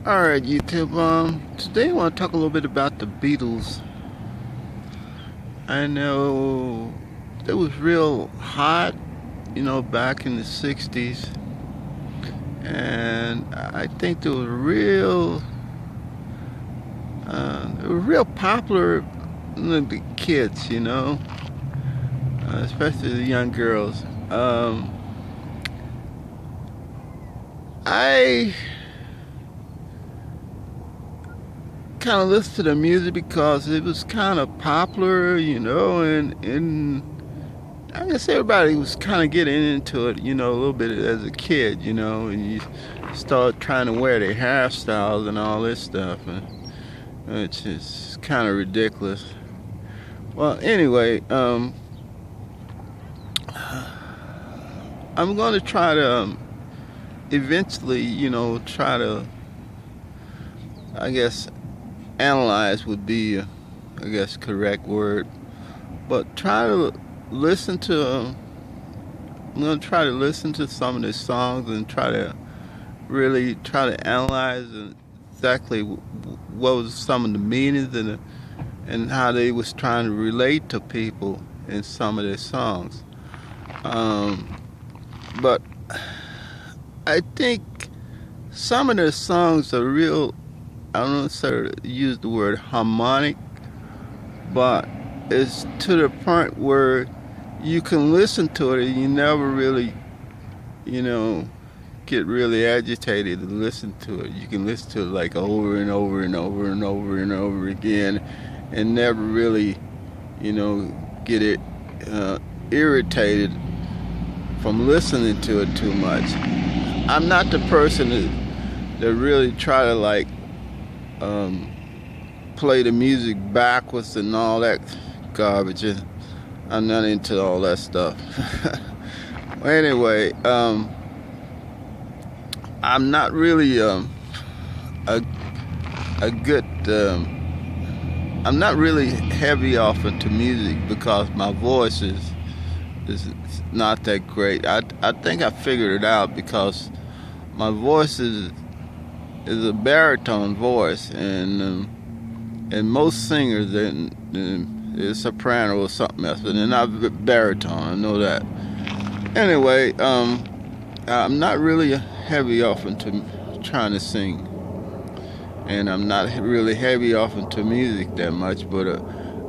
Alright, YouTube. Today I want to talk a little bit about the Beatles. I know it was real hot, back in the 60s. And I think they were real popular among the kids, especially the young girls. I kind of listened to the music because it was kind of popular, and I guess everybody was kind of getting into it, a little bit as a kid, and you start trying to wear their hairstyles and all this stuff, and it's just kind of ridiculous. Well, anyway, I'm going to try to eventually, try to, I guess, analyze would be, I guess, correct word, but try to listen to. I'm gonna try to listen to some of the songs and really try to analyze exactly what was some of the meanings and how they was trying to relate to people in some of their songs. Um, but I think some of their songs are real. I don't necessarily use the word harmonic, but it's to the point where you can listen to it and you never really, you know, get really agitated to listen to it. You can listen to it like over and over and over and over and over again and never really, get it irritated from listening to it too much. I'm not the person that really try to um, play the music backwards and all that garbage. I'm not into all that stuff. Well, anyway, I'm not really a good. I'm not really heavy off into music because my voice is not that great. I think I figured it out because my voice is a baritone voice, and most singers is soprano or something else, but they're not baritone. I know that. Anyway, I'm not really heavy off into trying to sing, and I'm not really heavy off into music that much, but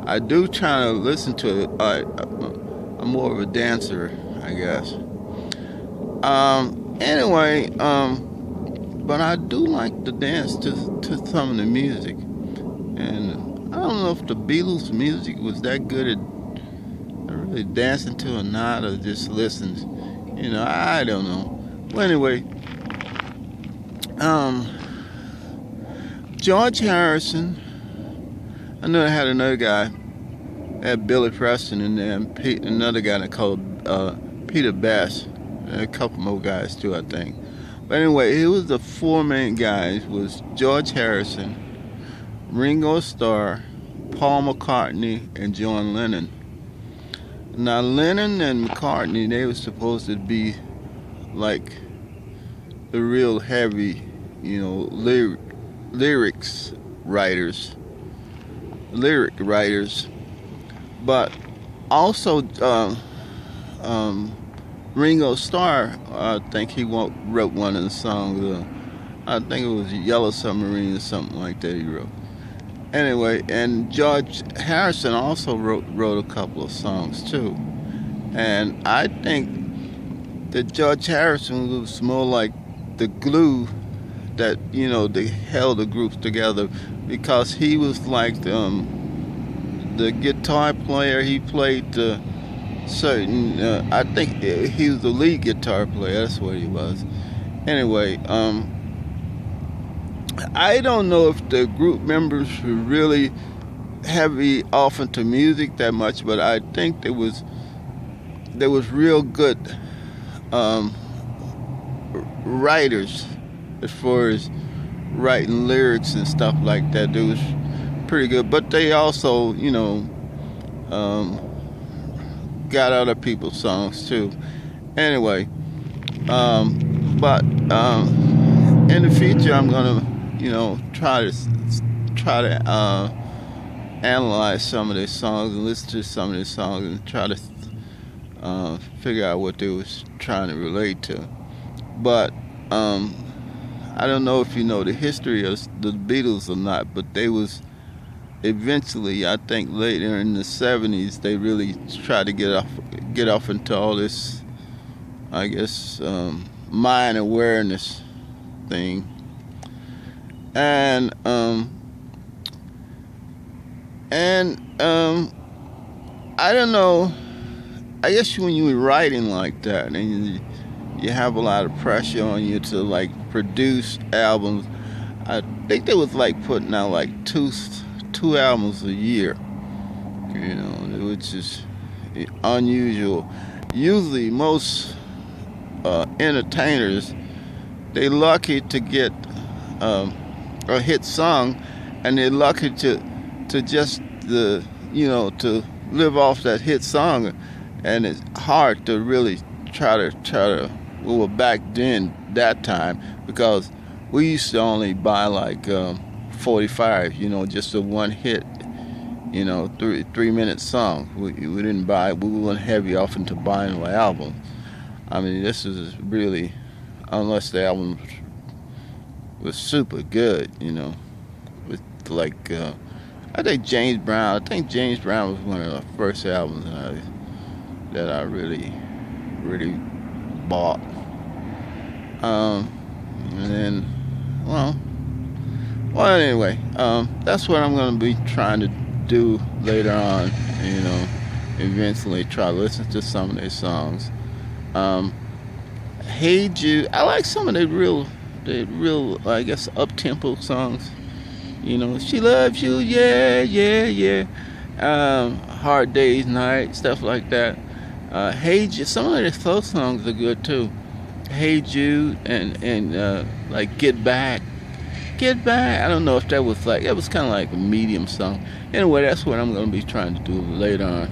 I do try to listen to it. I'm more of a dancer, I guess. Anyway, but I do like to dance to some of the music, and I don't know if the Beatles' music was that good at really dancing to or not, or just listens. I don't know. Well, anyway, um, George Harrison. I know I had another guy, I had Billy Preston in there, and another guy that called Peter Bass, and a couple more guys too, I think. But anyway, it was the four main guys was George Harrison, Ringo Starr, Paul McCartney, and John Lennon. Now Lennon and McCartney, they were supposed to be like the real heavy, lyrics writers, lyric writers. But also Ringo Starr, I think he wrote one of the songs. I think it was Yellow Submarine or something like that he wrote. Anyway, and George Harrison also wrote a couple of songs too. And I think that George Harrison was more like the glue that they held the group together, because he was like the guitar player. He played certain. I think he was the lead guitar player. That's what he was. Anyway, I don't know if the group members were really heavy off into music that much, but I think there was real good um, writers as far as writing lyrics and stuff like that. They was pretty good, but they also, um, got other people's songs too. Anyway, but in the future, I'm gonna try to analyze some of their songs and listen to some of their songs and try to figure out what they was trying to relate to. But I don't know if you know the history of the Beatles or not, but they was eventually, I think later in the '70s, they really tried to get off into all this, I guess, mind awareness thing, and I don't know. I guess when you were writing like that, and you have a lot of pressure on you to like produce albums. I think they was like putting out like two albums a year, which is unusual. Usually, most entertainers, they lucky to get a hit song, and they're lucky to just to live off that hit song, and it's hard to really try to well, back then that time, because we used to only buy like 45, just a one hit, 3 minute song. We didn't buy. We weren't heavy off into buying an album. I mean, this is really, unless the album was super good, with like I think James Brown. I think James Brown was one of the first albums that I really bought. And then, well, anyway, that's what I'm going to be trying to do later on. Eventually try to listen to some of their songs. Hey Jude, I like some of the real, I guess, up-tempo songs. She loves you, yeah, yeah, yeah. Hard Day's Night, stuff like that. Hey Jude, some of the slow songs are good too. Hey Jude and like Get Back. I don't know if that was kind of like a medium song. Anyway, that's what I'm going to be trying to do later on.